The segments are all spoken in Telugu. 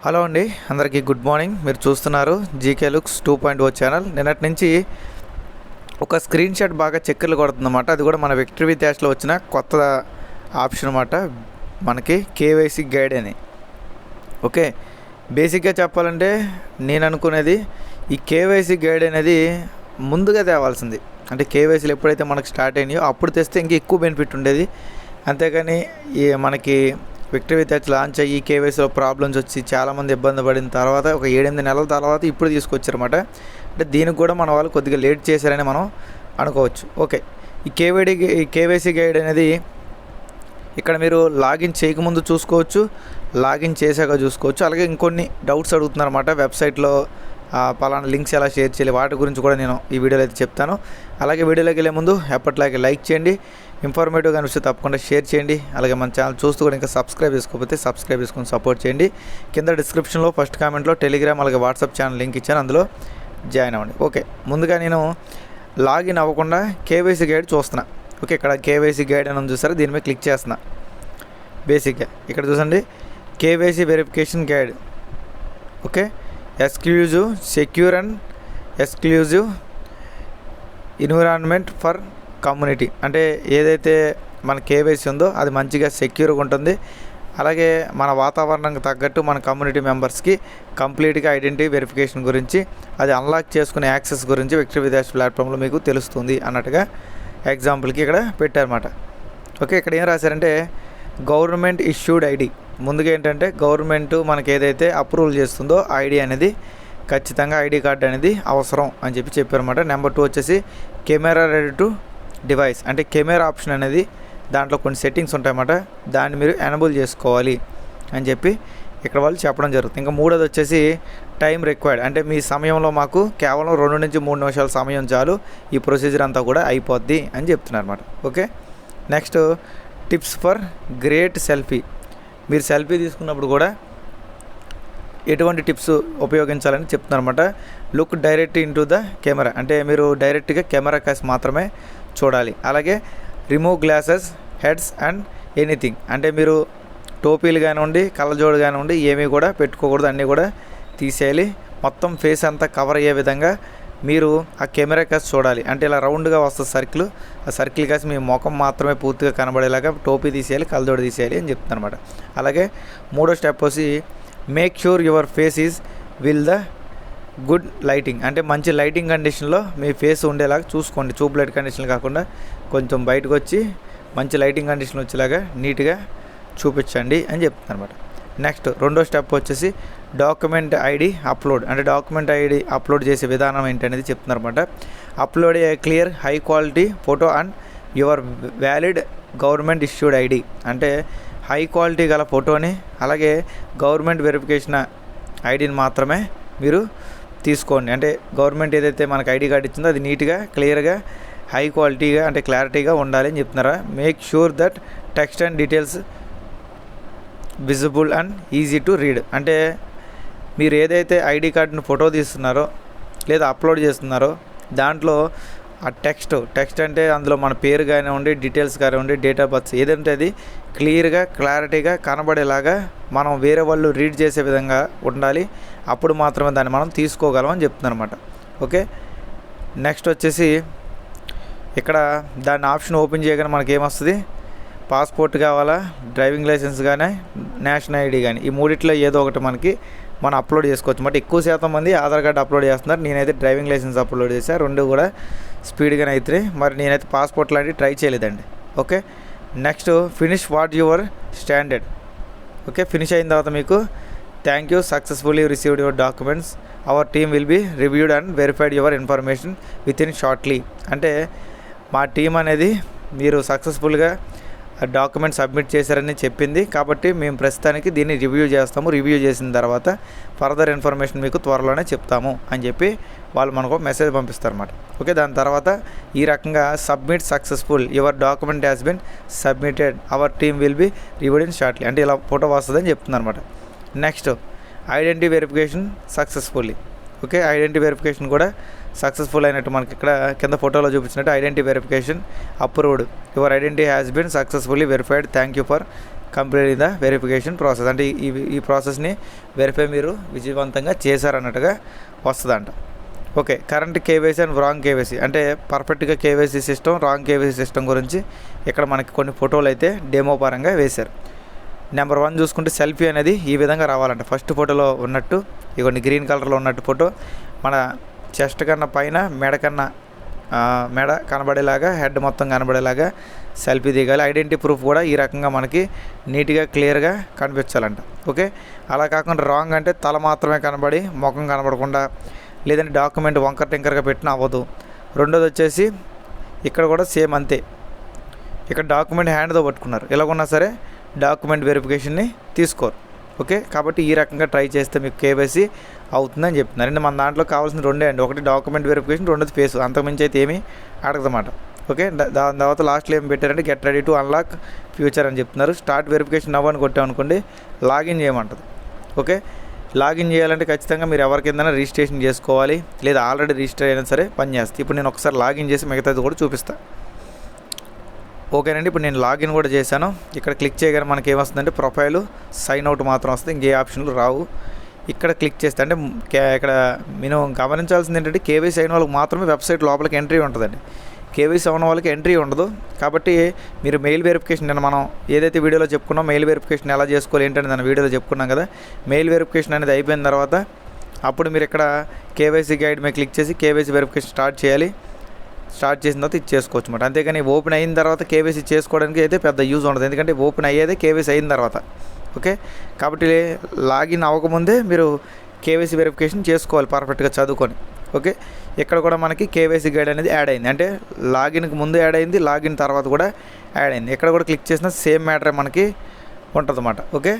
హలో అండి, అందరికీ గుడ్ మార్నింగ్. మీరు చూస్తున్నారు జీకే లుక్స్ 2.0 ఛానల్. నిన్నటి నుంచి ఒక స్క్రీన్ షాట్ బాగా చక్కర్లు కొడుతుందన్నమాట. అది కూడా మన విక్టరీ విత్ యాష్లో వచ్చిన కొత్త ఆప్షన్ అన్నమాట. మనకి కేవైసీ గైడ్ అని. ఓకే, బేసిక్గా చెప్పాలంటే నేను అనుకునేది ఈ కేవైసీ గైడ్ అనేది ముందుగా తేవాల్సింది. అంటే కేవైసీలు ఎప్పుడైతే మనకు స్టార్ట్ అయినాయో అప్పుడు తెస్తే ఇంకా ఎక్కువ బెనిఫిట్ ఉండేది. అంతేకాని మనకి విక్టరీ విత్ యాష్ లాంచ్ అయ్యి కేవైసీలో ప్రాబ్లమ్స్ వచ్చి చాలామంది ఇబ్బంది పడిన తర్వాత ఒక 7-8 నెలల తర్వాత ఇప్పుడు తీసుకొచ్చారన్నమాట. అంటే దీనికి కూడా మన వాళ్ళు కొద్దిగా లేట్ చేశారని మనం అనుకోవచ్చు. ఓకే, ఈ కేవైసీ గైడ్ అనేది ఇక్కడ మీరు లాగిన్ చేయకముందు చూసుకోవచ్చు, లాగిన్ చేశాక చూసుకోవచ్చు. అలాగే ఇంకొన్ని డౌట్స్ అడుగుతున్నారన్నమాట. వెబ్సైట్లో పలానా లింక్స్ ఎలా షేర్ చేయాలి వాటి గురించి కూడా నేను ఈ వీడియోలో అయితే చెప్తాను. అలాగే వీడియోలోకి వెళ్ళే ముందు ఎప్పటిలాగే లైక్ చేయండి, ఇన్ఫర్మేటివ్గా అనిపిస్తే తప్పకుండా షేర్ చేయండి. అలాగే మన ఛానల్ చూస్తూ కూడా ఇంకా సబ్స్క్రైబ్ చేసుకోకపోతే సబ్స్క్రైబ్ చేసుకొని సపోర్ట్ చేయండి. కింద డిస్క్రిప్షన్లో ఫస్ట్ కామెంట్లో టెలిగ్రామ్ అలాగే వాట్సాప్ ఛానల్ లింక్ ఇచ్చాను, అందులో జాయిన్ అవ్వండి. ఓకే, ముందుగా నేను లాగిన్ అవ్వకుండా కేవైసీ గైడ్ చూస్తున్నా. ఓకే, ఇక్కడ కేవైసీ గైడ్ అని చూసారా, దీని మీద క్లిక్ చేస్తున్నా. బేసిక్గా ఇక్కడ చూసండి, KYC verification guide. Okay, exclusive, secure and exclusive environment for community. అంటే ఏదైతే మన కేవైసీ ఉందో అది మంచిగా సెక్యూర్గా ఉంటుంది. అలాగే మన వాతావరణానికి తగ్గట్టు మన కమ్యూనిటీ మెంబర్స్కి కంప్లీట్గా ఐడెంటిటీ వెరిఫికేషన్ గురించి, అది అన్లాక్ చేసుకునే యాక్సెస్ గురించి విక్టరీ విత్ యాష్ ప్లాట్ఫామ్లో మీకు తెలుస్తుంది అన్నట్టుగా ఎగ్జాంపుల్కి ఇక్కడ పెట్టారన్నమాట. ఓకే, ఇక్కడ ఏం రాశారంటే గవర్నమెంట్ ఇష్యూడ్ ఐడి. ముందుగా ఏంటంటే గవర్నమెంట్ మనకి ఏదైతే అప్రూవల్ చేస్తుందో ఐడి అనేది ఖచ్చితంగా ఐడి కార్డ్ అనేది అవసరం అని చెప్పారన్నమాట. నెంబర్ 2 వచ్చేసి కెమెరా రెడీ టు డివైస్. అంటే కెమెరా ఆప్షన్ అనేది దాంట్లో కొన్ని సెట్టింగ్స్ ఉంటాయన్నమాట, దాన్ని మీరు ఎనేబుల్ చేసుకోవాలి అని చెప్పి ఇక్కడ వాళ్ళు చెప్పడం జరుగుతుంది. ఇంకా 3వది వచ్చేసి టైం రిక్వైర్డ్. అంటే మీ సమయంలో మాకు కేవలం 2 నుంచి 3 నిమిషాల సమయం చాలు, ఈ ప్రొసీజర్ అంతా కూడా అయిపోద్ది అని చెప్తున్నారు అన్నమాట. Okay, next tips for great selfie. మీరు సెల్ఫీ తీసుకున్నప్పుడు కూడా ఎటువంటి టిప్స్ ఉపయోగించాలని చెప్తున్నారన్నమాట. Look direct into the camera. అంటే మీరు డైరెక్ట్గా కెమెరా కాసి మాత్రమే చూడాలి. అలాగే remove glasses, hats and anything. అంటే మీరు టోపీలు కానివ్వండి, కళ్ళజోడు కానివ్వండి ఏమీ కూడా పెట్టుకోకూడదు, అన్నీ కూడా తీసేయాలి. మొత్తం ఫేస్ అంతా కవర్ అయ్యే విధంగా మీరు ఆ కెమెరా కాసి చూడాలి. అంటే ఇలా రౌండ్గా వస్తుంది సర్కిల్, ఆ సర్కిల్ కాసి మీ ముఖం మాత్రమే పూర్తిగా కనబడేలాగా టోపీ తీసేయాలి, కళ్ళజోడు తీసేయాలి అని చెప్తున్నమాట. అలాగే 3వ స్టెప్ వచ్చి make sure your face is will the good lighting. అంటే మంచి లైటింగ్ కండిషన్లో మీ ఫేస్ ఉండేలాగా చూసుకోండి. ట్యూబ్ లైట్ కండిషన్ కాకుండా కొంచెం బయటకు వచ్చి మంచి లైటింగ్ కండిషన్ వచ్చేలాగా నీట్గా చూపించండి అని చెప్తున్నారు అనమాట. నెక్స్ట్ 2వ స్టెప్ వచ్చేసి డాక్యుమెంట్ ఐడి అప్లోడ్. అంటే డాక్యుమెంట్ ఐడి అప్లోడ్ చేసే విధానం ఏంటనేది చెప్తున్నారన్నమాట. Upload a clear high quality photo and your valid government issued ID. అంటే హై క్వాలిటీ గల ఫోటోని అలాగే గవర్నమెంట్ వెరిఫికేషన్ ఐడిని మాత్రమే మీరు తీసుకోండి. అంటే గవర్నమెంట్ ఏదైతే మనకు ఐడి కార్డు ఇచ్చిందో అది నీట్గా క్లియర్గా హై క్వాలిటీగా అంటే క్లారిటీగా ఉండాలి అని చెప్తున్నారా. Make sure that text and details visible and easy to read. అంటే మీరు ఏదైతే ఐడి కార్డుని ఫోటో తీస్తున్నారో లేదా అప్లోడ్ చేస్తున్నారో దాంట్లో ఆ టెక్స్ట్ అంటే అందులో మన పేరు కానివ్వండి, డీటెయిల్స్ కానివ్వండి, డేట్ ఆఫ్ బర్త్ ఏదంటే అది క్లియర్గా క్లారిటీగా కనబడేలాగా మనం వేరే వాళ్ళు రీడ్ చేసే విధంగా ఉండాలి. అప్పుడు మాత్రమే దాన్ని మనం తీసుకోగలం అని చెప్తున్నారు అనమాట. ఓకే, నెక్స్ట్ వచ్చేసి ఇక్కడ దాన్ని ఆప్షన్ ఓపెన్ చేయగానే మనకి ఏమొస్తుంది, పాస్పోర్ట్ కావాలా, డ్రైవింగ్ లైసెన్స్ కానీ, నేషనల్ ఐడి కానీ, ఈ మూడిట్లో ఏదో ఒకటి మనం అప్లోడ్ చేసుకోవచ్చు అన్నమాట. ఎక్కువ శాతం మంది ఆధార్ కార్డు అప్లోడ్ చేస్తున్నారు. నేనైతే డ్రైవింగ్ లైసెన్స్ అప్లోడ్ చేశాను, 2 కూడా స్పీడ్గానే అవుతున్నాయి. మరి నేనైతే పాస్పోర్ట్ లాంటివి ట్రై చేయలేదండి. Okay, next finish what your standard. Okay, finish అయిన తర్వాత మీకు thank you successfully received your documents, our team will be reviewed and verified your information within shortly. అంటే మా టీం అనేది మీరు సక్సెస్ఫుల్గా డాక్యుమెంట్ సబ్మిట్ చేశారని చెప్పింది, కాబట్టి మేము ప్రస్తుతానికి దీన్ని రివ్యూ చేస్తాము. రివ్యూ చేసిన తర్వాత ఫర్దర్ ఇన్ఫర్మేషన్ మీకు త్వరలోనే చెప్తాము అని చెప్పి వాళ్ళు మనకు మెసేజ్ పంపిస్తారన్నమాట. ఓకే, దాని తర్వాత ఈ రకంగా submit successful, your document has been submitted, our team will be reviewed in shortly. అంటే ఇలా ఫోటో వస్తుందని చెప్తుందన్నమాట. Next identity verification successfully. Okay, identity verification కూడా సక్సెస్ఫుల్ అయినట్టు మనకి ఇక్కడ కింద ఫోటోలో చూపించినట్టు identity verification approved, your identity has been successfully verified, thank you for complete the verification process. అంటే ఈ ప్రాసెస్ని వెరిఫై మీరు విజయవంతంగా చేశారన్నట్టుగా వస్తుందంట. Okay, current KYC and wrong KYC అంటే పర్ఫెక్ట్గా KYC system, wrong KYC system గురించి ఇక్కడ మనకి కొన్ని ఫోటోలు అయితే డెమో పరంగా వేశారు. నెంబర్ 1 చూసుకుంటే సెల్ఫీ అనేది ఈ విధంగా రావాలంట. ఫస్ట్ ఫోటోలో ఉన్నట్టు ఇవన్నీ గ్రీన్ కలర్లో ఉన్నట్టు ఫోటో మన చెస్ట్ కన్నా పైన మెడ కనబడేలాగా, హెడ్ మొత్తం కనబడేలాగా సెల్ఫీ దిగాలి. ఐడెంటిటీ ప్రూఫ్ కూడా ఈ రకంగా మనకి నీట్గా క్లియర్గా కనిపించాలంట. ఓకే, అలా కాకుండా రాంగ్ అంటే తల మాత్రమే కనబడి ముఖం కనబడకుండా, లేదంటే డాక్యుమెంట్ వంకర టింకర్గా పెట్టినా అవ్వదు. రెండోది వచ్చేసి ఇక్కడ కూడా సేమ్ అంతే, ఇక్కడ డాక్యుమెంట్ హ్యాండ్తో పట్టుకున్నారు, ఇలాగున్నా సరే డాక్యుమెంట్ వెరిఫికేషన్ని తీసుకోరు. ఓకే, కాబట్టి ఈ రకంగా ట్రై చేస్తే మీకు కేవైసీ అవుతుందని చెప్తున్నారు. అంటే మన దాంట్లో కావాల్సిన రెండే అండి, ఒకటి డాక్యుమెంట్ వెరిఫికేషన్, రెండోది ఫేస్. అంతకుమించి అయితే ఏమీ అడగదన్నమాట. ఓకే, దాని తర్వాత లాస్ట్లో ఏం పెట్టారంటే get ready to unlock future అని చెప్తున్నారు. స్టార్ట్ వెరిఫికేషన్ అవ్వని కొట్టామనుకోండి లాగిన్ చేయమంటుంది. ఓకే, లాగిన్ చేయాలంటే ఖచ్చితంగా మీరు ఎవరికిందైనా రిజిస్ట్రేషన్ చేసుకోవాలి, లేదా ఆల్రెడీ రిజిస్టర్ అయినా సరే పనిచేస్తుంది. ఇప్పుడు నేను ఒకసారి లాగిన్ చేసి మిగతాది కూడా చూపిస్తాను. ఓకేనండి, ఇప్పుడు నేను లాగిన్ కూడా చేశాను. ఇక్కడ క్లిక్ చేయగానే మనకి ఏమొస్తుందంటే ప్రొఫైలు, సైన్ అవుట్ మాత్రం వస్తుంది, ఇంకే ఆప్షన్లు రావు. ఇక్కడ క్లిక్ చేస్తే అంటే ఇక్కడ నేను గమనించాల్సింది ఏంటంటే కేవైసీ అయిన వాళ్ళకి మాత్రమే వెబ్సైట్ లోపలికి ఎంట్రీ ఉంటుందండి. కేవైసీ అయిన వాళ్ళకి ఎంట్రీ ఉండదు. కాబట్టి మీరు మెయిల్ వెరిఫికేషన్, నేను మనం ఏదైతే వీడియోలో చెప్పుకున్నాం మెయిల్ వెరిఫికేషన్ ఎలా చేసుకోవాలి ఏంటంటే దాని వీడియోలో చెప్పుకున్నాం కదా. మెయిల్ వెరిఫికేషన్ అనేది అయిపోయిన తర్వాత అప్పుడు మీరు ఇక్కడ కేవైసీ గైడ్ మీద క్లిక్ చేసి కేవైసీ వెరిఫికేషన్ స్టార్ట్ చేయాలి. స్టార్ట్ చేసిన తర్వాత ఇది చేసుకోవచ్చు అన్నమాట. అంతేగాని ఓపెన్ అయిన తర్వాత కేవైసీ చేసుకోవడానికి అయితే పెద్ద యూజ్ ఉండదు, ఎందుకంటే ఓపెన్ అయ్యేదే కేవైసీ అయిన తర్వాత. ఓకే, కాబట్టి లాగిన్ అవ్వకముందే మీరు కేవైసీ వెరిఫికేషన్ చేసుకోవాలి పర్ఫెక్ట్గా చదువుకొని. ఓకే, ఇక్కడ కూడా మనకి కేవైసీ గైడ్ అనేది యాడ్ అయింది, అంటే లాగిన్కి ముందు యాడ్ అయింది, లాగిన్ తర్వాత కూడా యాడ్ అయింది. ఇక్కడ కూడా క్లిక్ చేసిన సేమ్ మ్యాటర్ మనకి ఉంటుంది అన్నమాట. ఓకే,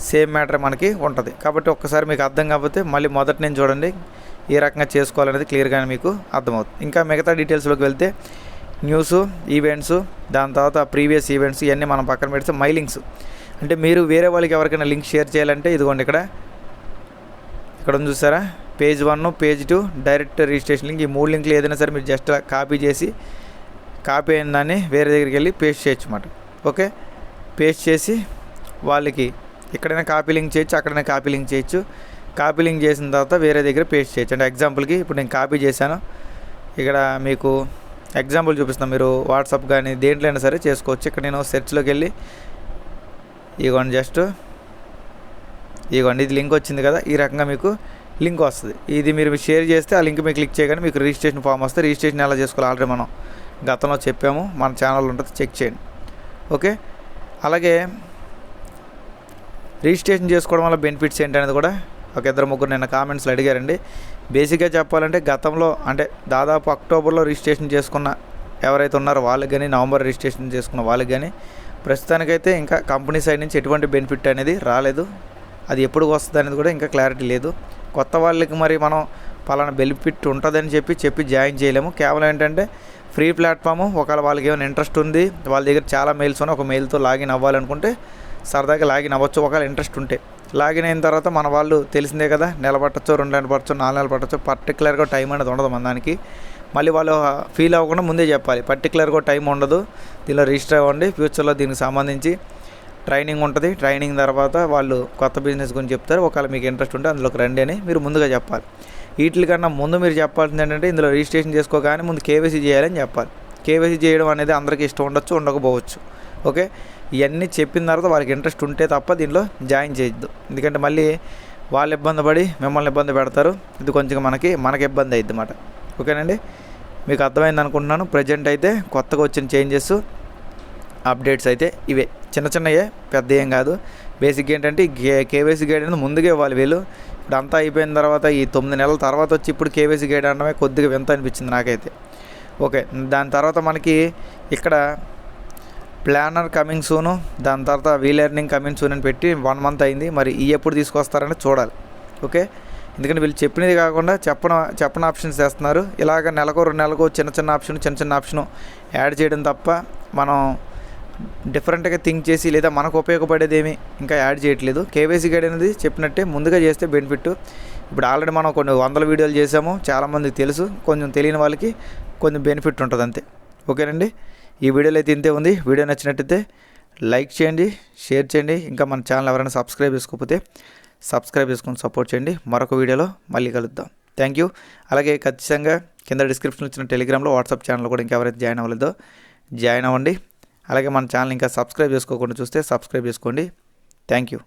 సేమ్ మ్యాటర్ మనకి ఉంటుంది. కాబట్టి ఒక్కసారి మీకు అర్థం కాకపోతే మళ్ళీ మొదటి నుంచి చూడండి, ఏ రకంగా చేసుకోవాలనేది క్లియర్గానే మీకు అర్థమవుతుంది. ఇంకా మిగతా డీటెయిల్స్లోకి వెళ్తే న్యూస్, ఈవెంట్స్, దాని తర్వాత ప్రీవియస్ ఈవెంట్స్ ఇవన్నీ మనం పక్కన పెడితే మై లింక్స్ అంటే మీరు వేరే వాళ్ళకి ఎవరికైనా లింక్ షేర్ చేయాలంటే ఇదిగోండి ఇక్కడ ఉంది చూసారా, page 1, page 2, direct registration link. ఈ 3 లింకులు ఏదైనా సరే మీరు జస్ట్ కాపీ చేసి కాపీ అయిన దాన్ని వేరే దగ్గరికి వెళ్ళి పేస్ట్ చేయొచ్చు అన్నమాట. ఓకే, పేస్ట్ చేసి వాళ్ళకి ఎక్కడైనా కాపీ లింక్ చేయొచ్చు, అక్కడైనా కాపీ లింక్ చేయొచ్చు. కాపీ లింక్ చేసిన తర్వాత వేరే దగ్గర పేస్ట్ చేయొచ్చు. అంటే ఎగ్జాంపుల్కి ఇప్పుడు నేను కాపీ చేశాను, ఇక్కడ మీకు ఎగ్జాంపుల్ చూపిస్తాను. మీరు వాట్సాప్ కానీ దేంట్లో అయినా సరే చేసుకోవచ్చు. ఇక్కడ నేను సెర్చ్లోకి వెళ్ళి ఇదిగోండి ఇది లింక్ వచ్చింది కదా, ఈ రకంగా మీకు లింక్ వస్తుంది. ఇది మీరు షేర్ చేస్తే ఆ లింక్ మీరు క్లిక్ చేయగానే మీకు రిజిస్ట్రేషన్ ఫామ్ వస్తే రిజిస్ట్రేషన్ ఎలా చేసుకోవాలి ఆల్రెడీ మనం గతంలో చెప్పాము, మన ఛానల్ ఉంటుంది, చెక్ చేయండి. ఓకే, అలాగే రిజిస్ట్రేషన్ చేసుకోవడం వల్ల బెనిఫిట్స్ ఏంటనేది కూడా ఒక 2-3 నిన్న కామెంట్స్లో అడిగారండి. బేసిక్గా చెప్పాలంటే గతంలో అంటే దాదాపు అక్టోబర్లో రిజిస్ట్రేషన్ చేసుకున్న ఎవరైతే ఉన్నారో వాళ్ళకి కానీ, నవంబర్ రిజిస్ట్రేషన్ చేసుకున్న వాళ్ళకి కానీ ప్రస్తుతానికైతే ఇంకా కంపెనీ సైడ్ నుంచి ఎటువంటి బెనిఫిట్ అనేది రాలేదు. అది ఎప్పుడు వస్తుంది అనేది కూడా ఇంకా క్లారిటీ లేదు. కొత్త వాళ్ళకి మరి మనం పలానా బెనిఫిట్ ఉంటుందని చెప్పి జాయిన్ చేయలేము. కేవలం ఏంటంటే ఫ్రీ ప్లాట్ఫాము, ఒకవేళ వాళ్ళకి ఏమైనా ఇంట్రెస్ట్ ఉంది, వాళ్ళ దగ్గర చాలా మెయిల్స్ ఉన్నాయి, ఒక మెయిల్తో లాగిన్ అవ్వాలనుకుంటే సరదాగా లాగిన్ అవ్వచ్చు ఒకవేళ ఇంట్రెస్ట్ ఉంటే. లాగిన్ అయిన తర్వాత మన వాళ్ళు తెలిసిందే కదా, నెల పట్టచ్చు, 2 నెలలు పట్టచ్చు, 4 నెలలు పట్టచ్చు, పర్టికులర్గా టైం అనేది ఉండదు మన దానికి. మళ్ళీ వాళ్ళు ఫీల్ అవ్వకుండా ముందే చెప్పాలి, పర్టికులర్గా టైం ఉండదు, దీనిలో రిజిస్టర్ అవ్వండి, ఫ్యూచర్లో దీనికి సంబంధించి ట్రైనింగ్ ఉంటుంది, ట్రైనింగ్ తర్వాత వాళ్ళు కొత్త బిజినెస్ గురించి చెప్తారు, ఒకవేళ మీకు ఇంట్రెస్ట్ ఉంటే అందులోకి రండి అని మీరు ముందుగా చెప్పాలి. వీటికన్నా ముందు మీరు చెప్పాల్సింది ఏంటంటే ఇందులో రిజిస్ట్రేషన్ చేసుకోగానే ముందు కేవైసీ చేయాలని చెప్పాలి. కేవైసీ చేయడం అనేది అందరికీ ఇష్టం ఉండొచ్చు, ఉండకపోవచ్చు. ఓకే, ఇవన్నీ చెప్పిన తర్వాత వాళ్ళకి ఇంట్రెస్ట్ ఉంటే తప్ప దీనిలో జాయిన్ చేయొద్దు, ఎందుకంటే మళ్ళీ వాళ్ళు ఇబ్బంది పడి మిమ్మల్ని ఇబ్బంది పెడతారు, ఇది కొంచెం మనకి ఇబ్బంది అయ్యిద్ది అన్నమాట. ఓకేనండి, మీకు అర్థమైంది అనుకుంటున్నాను. ప్రజెంట్ అయితే కొత్తగా వచ్చిన చేంజెస్, అప్డేట్స్ అయితే ఇవే, చిన్నవే, పెద్ద ఏం కాదు. బేసిక్ ఏంటంటే కేవైసీ గైడ్ అనేది ముందుగా ఇవ్వాలి వీళ్ళు. ఇప్పుడు అంతా అయిపోయిన తర్వాత ఈ 9 నెలల తర్వాత వచ్చి ఇప్పుడు కేవైసీ గైడ్ అనడమే కొద్దిగా వింత అనిపించింది నాకైతే. ఓకే, దాని తర్వాత మనకి ఇక్కడ ప్లానర్ కమింగ్ సూను, దాని తర్వాత వీ లెర్నింగ్ కమింగ్ సూన్ అని పెట్టి 1 మంత్ అయింది. మరి ఈ ఎప్పుడు తీసుకొస్తారని చూడాలి. ఓకే, ఎందుకంటే వీళ్ళు చెప్పినది కాకుండా చెప్పని ఆప్షన్స్ చేస్తున్నారు. ఇలాగ నెలకు 2 నెలలకు చిన్న ఆప్షన్ యాడ్ చేయడం తప్ప మనం డిఫరెంట్గా థింక్ చేసి లేదా మనకు ఉపయోగపడేది ఏమి ఇంకా యాడ్ చేయట్లేదు. కేవైసీ గైడ్ అనేది చెప్పినట్టే ముందుగా చేస్తే బెనిఫిట్. ఇప్పుడు ఆల్రెడీ మనం కొన్ని 100 వీడియోలు చేసాము, చాలామందికి తెలుసు, కొంచెం తెలియని వాళ్ళకి కొంచెం బెనిఫిట్ ఉంటుంది అంతే. ఓకేనండి, ఈ వీడియోలో అయితే ఇంతే ఉంది. వీడియో నచ్చినట్టయితే లైక్ చేయండి, షేర్ చేయండి. ఇంకా మన ఛానల్ ఎవరైనా సబ్స్క్రైబ్ చేసుకోకపోతే సబ్స్క్రైబ్ చేసుకొని సపోర్ట్ చేయండి. మరొక వీడియోలో మళ్ళీ కలుద్దాం. Thank you. అలాగే ఖచ్చితంగా కింద డిస్క్రిప్షన్లో ఇచ్చిన టెలిగ్రామ్లో, వాట్సాప్ ఛానల్లో కూడా ఇంకెవరైతే జాయిన్ అవ్వలేదో జాయిన్ అవ్వండి. అలాగే మన ఛానల్ ఇంకా సబ్స్క్రైబ్ చేసుకోకుండా చూస్తే సబ్స్క్రైబ్ చేసుకోండి. Thank you.